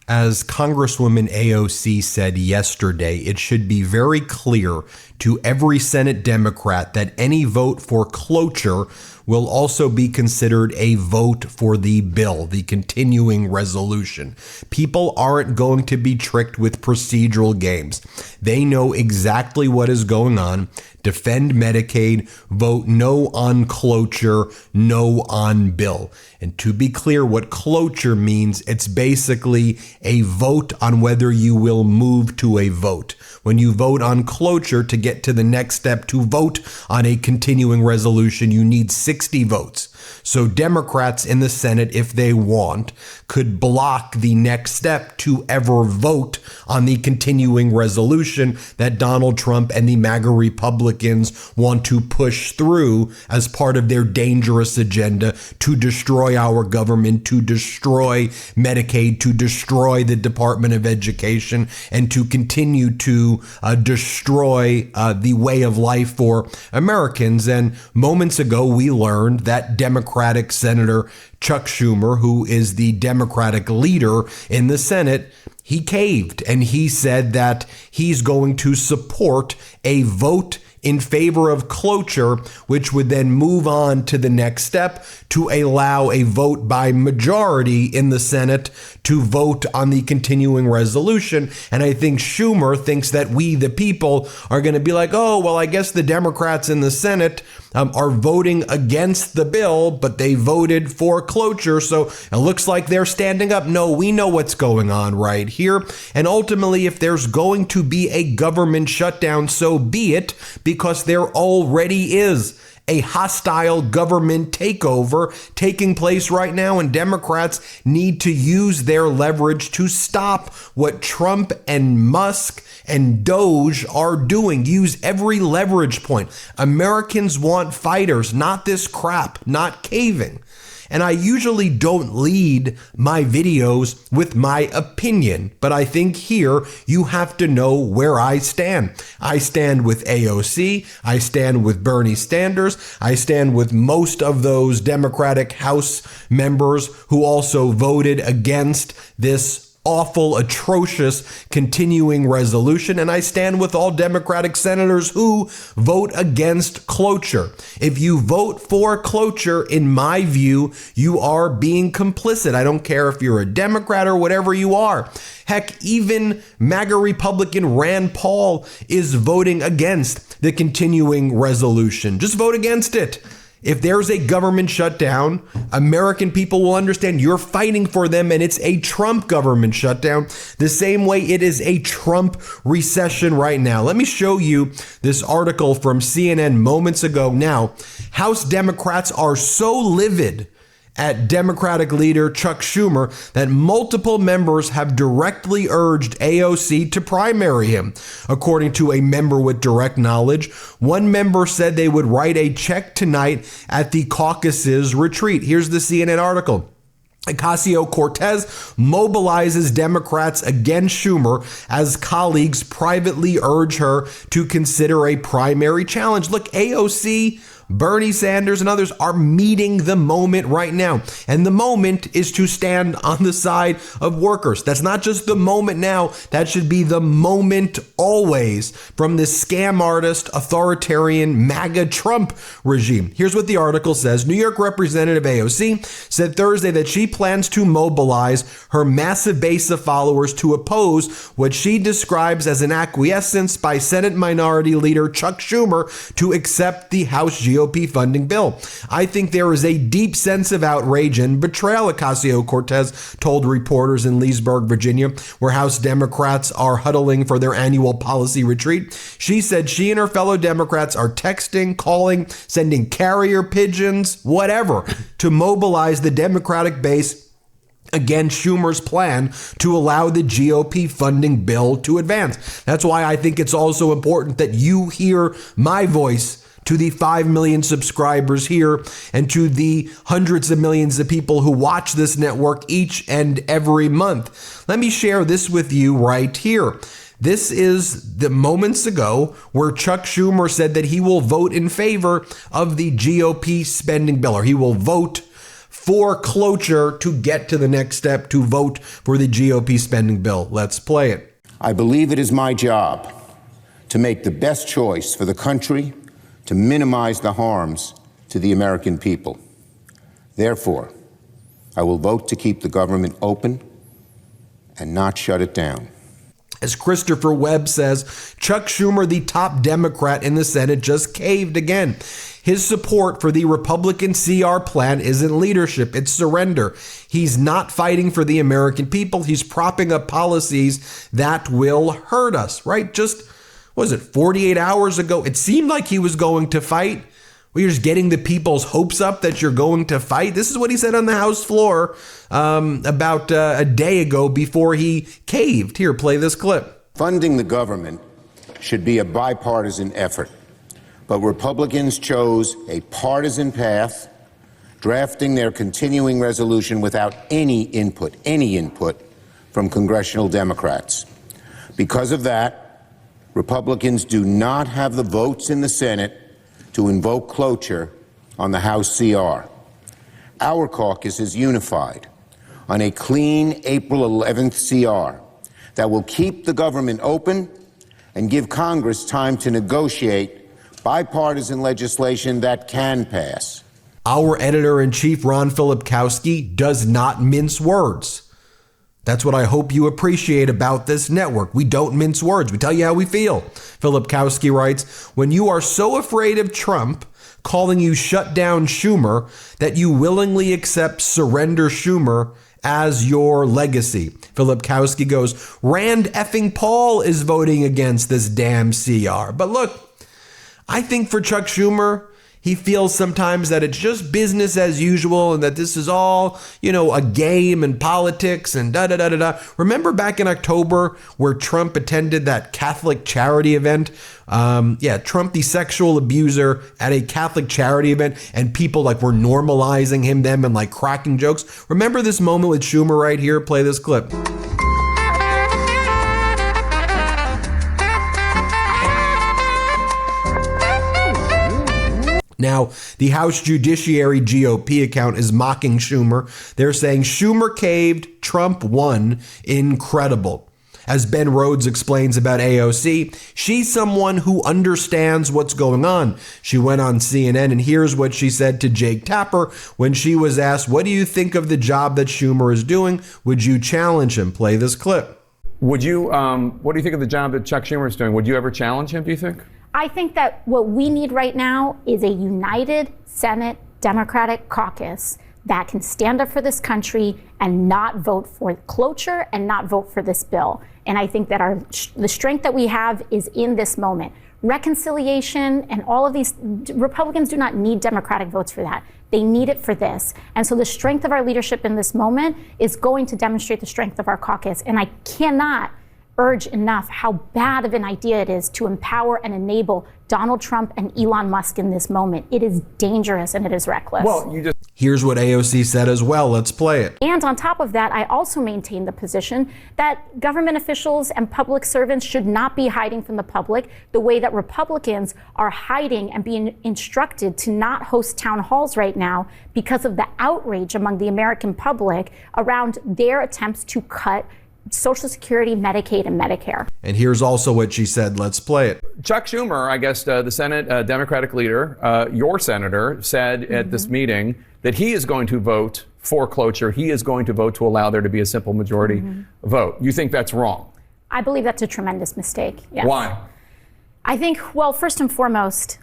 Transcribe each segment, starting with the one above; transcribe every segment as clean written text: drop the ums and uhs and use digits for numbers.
As Congresswoman AOC said yesterday, it should be very clear to every Senate Democrat that any vote for cloture will also be considered a vote for the bill, the continuing resolution. People aren't going to be tricked with procedural games. They know exactly what is going on. Defend Medicaid, vote no on cloture, no on bill. And to be clear, what cloture means, it's basically a vote on whether you will move to a vote. When you vote on cloture to get to the next step to vote on a continuing resolution, you need 60 votes. So Democrats in the Senate, if they want, could block the next step to ever vote on the continuing resolution that Donald Trump and the MAGA Republicans want to push through as part of their dangerous agenda to destroy our government, to destroy Medicaid, to destroy the Department of Education, and to continue to destroy the way of life for Americans. And moments ago, we learned that Democratic Senator Chuck Schumer, who is the Democratic leader in the Senate, he caved and he said that he's going to support a vote in favor of cloture, which would then move on to the next step to allow a vote by majority in the Senate to vote on the continuing resolution. And I think Schumer thinks that we, the people, are going to be like, oh, well, I guess the Democrats in the Senate are voting against the bill, but they voted for cloture. So it looks like they're standing up. No, we know what's going on right here. And ultimately, if there's going to be a government shutdown, so be it, because there already is a hostile government takeover taking place right now, and Democrats need to use their leverage to stop what Trump and Musk and Doge are doing. Use every leverage point. Americans want fighters, not this crap, not caving. And I usually don't lead my videos with my opinion, but I think here you have to know where I stand. I stand with AOC. I stand with Bernie Sanders. I stand with most of those Democratic House members who also voted against this awful, atrocious continuing resolution, and I stand with all Democratic senators who vote against cloture. If you vote for cloture, in my view, you are being complicit. I don't care if you're a Democrat or whatever you are. Heck, even MAGA Republican Rand Paul is voting against the continuing resolution. Just vote against it. If there's a government shutdown, American people will understand you're fighting for them, and it's a Trump government shutdown, the same way it is a Trump recession right now. Let me show you this article from CNN moments ago. Now, House Democrats are so livid at Democratic leader Chuck Schumer that multiple members have directly urged AOC to primary him. According to a member with direct knowledge, one member said they would write a check tonight at the caucus's retreat. Here's the CNN article. Ocasio-Cortez mobilizes Democrats against Schumer as colleagues privately urge her to consider a primary challenge. Look, AOC, Bernie Sanders, and others are meeting the moment right now. And the moment is to stand on the side of workers. That's not just the moment now. That should be the moment always from this scam artist, authoritarian MAGA Trump regime. Here's what the article says. New York Representative AOC said Thursday that she plans to mobilize her massive base of followers to oppose what she describes as an acquiescence by Senate Minority Leader Chuck Schumer to accept the House GOP funding bill. I think there is a deep sense of outrage and betrayal, Ocasio-Cortez told reporters in Leesburg, Virginia, where House Democrats are huddling for their annual policy retreat. She said she and her fellow Democrats are texting, calling, sending carrier pigeons, whatever, to mobilize the Democratic base against Schumer's plan to allow the GOP funding bill to advance. That's why I think it's also important that you hear my voice to the 5 million subscribers here and to the hundreds of millions of people who watch this network each and every month. Let me share this with you right here. This is the moments ago where Chuck Schumer said that he will vote in favor of the GOP spending bill, or he will vote for cloture to get to the next step to vote for the GOP spending bill. Let's play it. I believe it is my job to make the best choice for the country to minimize the harms to the American people. Therefore, I will vote to keep the government open and not shut it down. As Christopher Webb says, Chuck Schumer, the top Democrat in the Senate, just caved again. His support for the Republican CR plan isn't leadership, it's surrender. He's not fighting for the American people. He's propping up policies that will hurt us, right? Just, 48 hours ago, it seemed like he was going to fight. Well, you're just getting the people's hopes up that you're going to fight. This is what he said on the House floor about a day ago before he caved. Here, play this clip. Funding the government should be a bipartisan effort, but Republicans chose a partisan path, drafting their continuing resolution without any input from congressional Democrats. Because of that, Republicans do not have the votes in the Senate to invoke cloture on the House CR. Our caucus is unified on a clean April 11th CR that will keep the government open and give Congress time to negotiate bipartisan legislation that can pass. Our editor-in-chief, Ron Filipkowski, does not mince words. That's what I hope you appreciate about this network. We don't mince words. We tell you how we feel. Filipkowski writes, when you are so afraid of Trump calling you shut down Schumer that you willingly accept surrender Schumer as your legacy. Filipkowski goes, Rand effing Paul is voting against this damn CR. But look, I think for Chuck Schumer, he feels sometimes that it's just business as usual and that this is all, a game and politics and da-da-da-da-da. Remember back in October where Trump attended that Catholic charity event? Trump, the sexual abuser at a Catholic charity event, and people were normalizing them and cracking jokes. Remember this moment with Schumer right here? Play this clip. Now, the House Judiciary GOP account is mocking Schumer. They're saying Schumer caved, Trump won. Incredible. As Ben Rhodes explains about AOC, she's someone who understands what's going on. She went on CNN, and here's what she said to Jake Tapper when she was asked, what do you think of the job that Schumer is doing? Would you challenge him? Play this clip. Would you, what do you think of the job that Chuck Schumer is doing? Would you ever challenge him, do you think? I think that what we need right now is a united Senate Democratic caucus that can stand up for this country and not vote for cloture and not vote for this bill. And I think that the strength that we have is in this moment. Reconciliation and all of these, Republicans do not need Democratic votes for that. They need it for this. And so the strength of our leadership in this moment is going to demonstrate the strength of our caucus. And I cannot urge enough how bad of an idea it is to empower and enable Donald Trump and Elon Musk in this moment. It is dangerous and it is reckless. Here's what AOC said as well. Let's play it. And on top of that, I also maintain the position that government officials and public servants should not be hiding from the public the way that Republicans are hiding and being instructed to not host town halls right now because of the outrage among the American public around their attempts to cut Social Security, Medicaid, and Medicare. And here's also what she said. Let's play it. Chuck Schumer, I guess the Senate Democratic leader, your senator, said at this meeting that he is going to vote for cloture. He is going to vote to allow there to be a simple majority vote. You think that's wrong? I believe that's a tremendous mistake. Yes. Why? I think, well, first and foremost,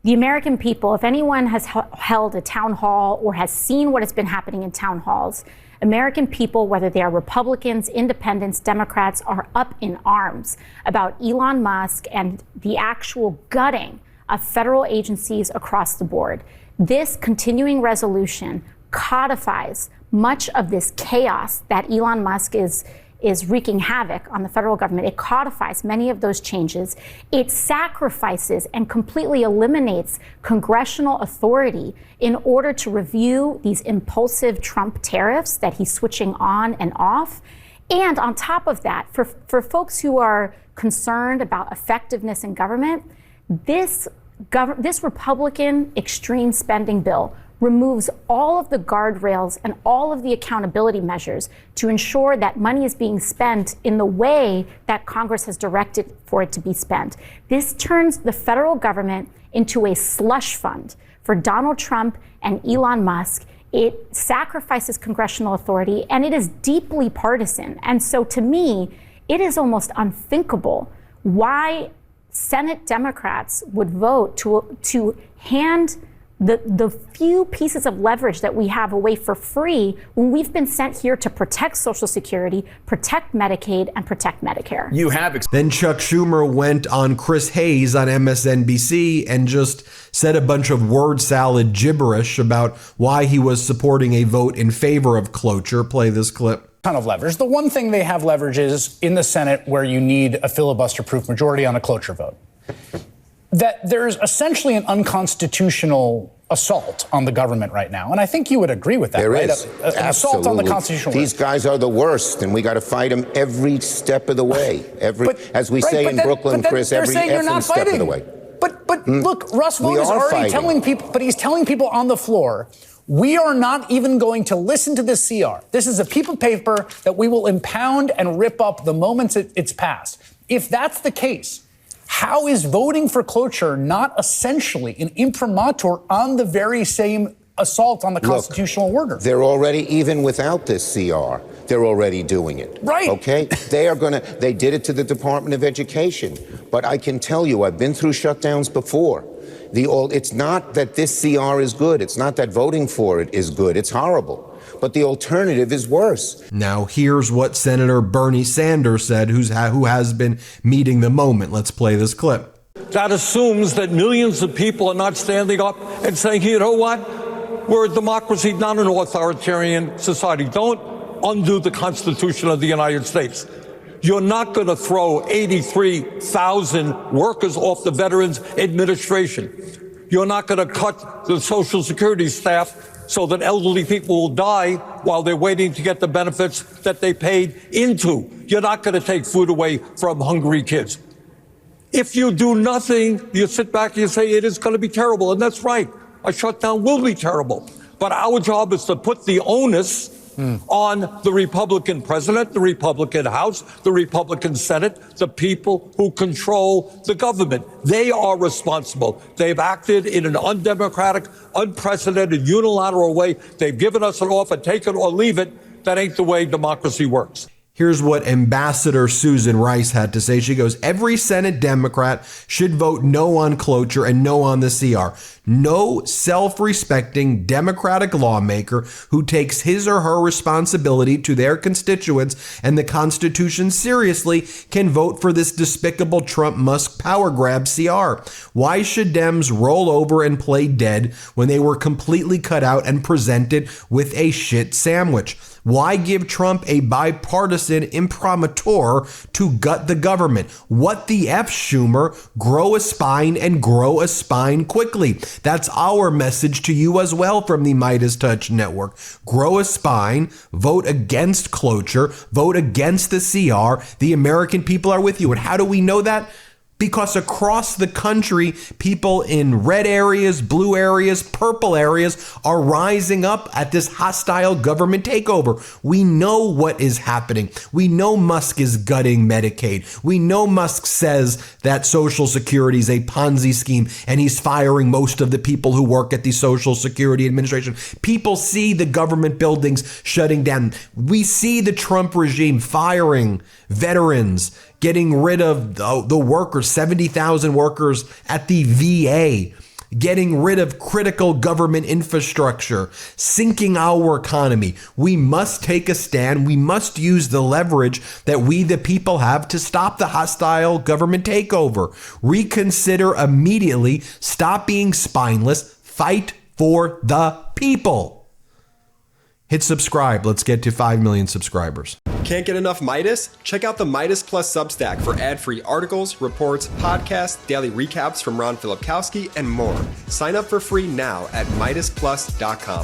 the American people, if anyone has held a town hall or has seen what has been happening in town halls, American people, whether they are Republicans, independents, Democrats, are up in arms about Elon Musk and the actual gutting of federal agencies across the board. This continuing resolution codifies much of this chaos that Elon Musk is wreaking havoc on the federal government. It codifies many of those changes. It sacrifices and completely eliminates congressional authority in order to review these impulsive Trump tariffs that he's switching on and off. And on top of that, for folks who are concerned about effectiveness in government, this Republican extreme spending bill removes all of the guardrails and all of the accountability measures to ensure that money is being spent in the way that Congress has directed for it to be spent. This turns the federal government into a slush fund for Donald Trump and Elon Musk. It sacrifices congressional authority, and it is deeply partisan. And so to me, it is almost unthinkable why Senate Democrats would vote to hand the few pieces of leverage that we have away for free when we've been sent here to protect Social Security, protect Medicaid, and protect Medicare. You have. Then Chuck Schumer went on Chris Hayes on MSNBC and just said a bunch of word salad gibberish about why he was supporting a vote in favor of cloture. Play this clip. Ton of leverage. The one thing they have leverage is in the Senate, where you need a filibuster-proof majority on a cloture vote. That there's essentially an unconstitutional assault on the government right now. And I think you would agree with that, there right? Is. An assault on the constitutional These guys are the worst, and we got to fight them every step of the way. As we say in Brooklyn, Chris, every effing step of the way. But look, Russ Vought is already telling people, but he's telling people on the floor, we are not even going to listen to this CR. This is a piece of paper that we will impound and rip up the moment it's passed. If that's the case, how is voting for cloture not essentially an imprimatur on the very same assault on the constitutional order? They're already, even without this CR, they're already doing it. Right. Okay? They did it to the Department of Education. But I can tell you, I've been through shutdowns before. It's not that this CR is good. It's not that voting for it is good. It's horrible. But the alternative is worse. Now, here's what Senator Bernie Sanders said, who has been meeting the moment. Let's play this clip. That assumes that millions of people are not standing up and saying, you know what? We're a democracy, not an authoritarian society. Don't undo the Constitution of the United States. You're not going to throw 83,000 workers off the Veterans Administration. You're not going to cut the Social Security staff so that elderly people will die while they're waiting to get the benefits that they paid into. You're not going to take food away from hungry kids. If you do nothing, you sit back and you say it is going to be terrible. And that's right. A shutdown will be terrible. But our job is to put the onus on the Republican president, the Republican House, the Republican Senate, the people who control the government. They are responsible. They've acted in an undemocratic, unprecedented, unilateral way. They've given us an offer, take it or leave it. That ain't the way democracy works. Here's what Ambassador Susan Rice had to say. She goes, every Senate Democrat should vote no on cloture and no on the CR. No self-respecting Democratic lawmaker who takes his or her responsibility to their constituents and the Constitution seriously can vote for this despicable Trump-Musk power grab CR. Why should Dems roll over and play dead when they were completely cut out and presented with a shit sandwich? Why give Trump a bipartisan imprimatur to gut the government? What the F, Schumer? Grow a spine and grow a spine quickly. That's our message to you as well from the MeidasTouch Network. Grow a spine, vote against cloture, vote against the CR. The American people are with you. And how do we know that? Because across the country, people in red areas, blue areas, purple areas are rising up at this hostile government takeover. We know what is happening. We know Musk is gutting Medicaid. We know Musk says that Social Security is a Ponzi scheme and he's firing most of the people who work at the Social Security Administration. People see the government buildings shutting down. We see the Trump regime firing veterans, getting rid of the workers, 70,000 workers at the VA, getting rid of critical government infrastructure, sinking our economy. We must take a stand. We must use the leverage that we, the people, have to stop the hostile government takeover. Reconsider immediately. Stop being spineless. Fight for the people. Hit subscribe. Let's get to 5 million subscribers. Can't get enough Meidas? Check out the Meidas Plus Substack for ad-free articles, reports, podcasts, daily recaps from Ron Filipkowski, and more. Sign up for free now at MeidasPlus.com.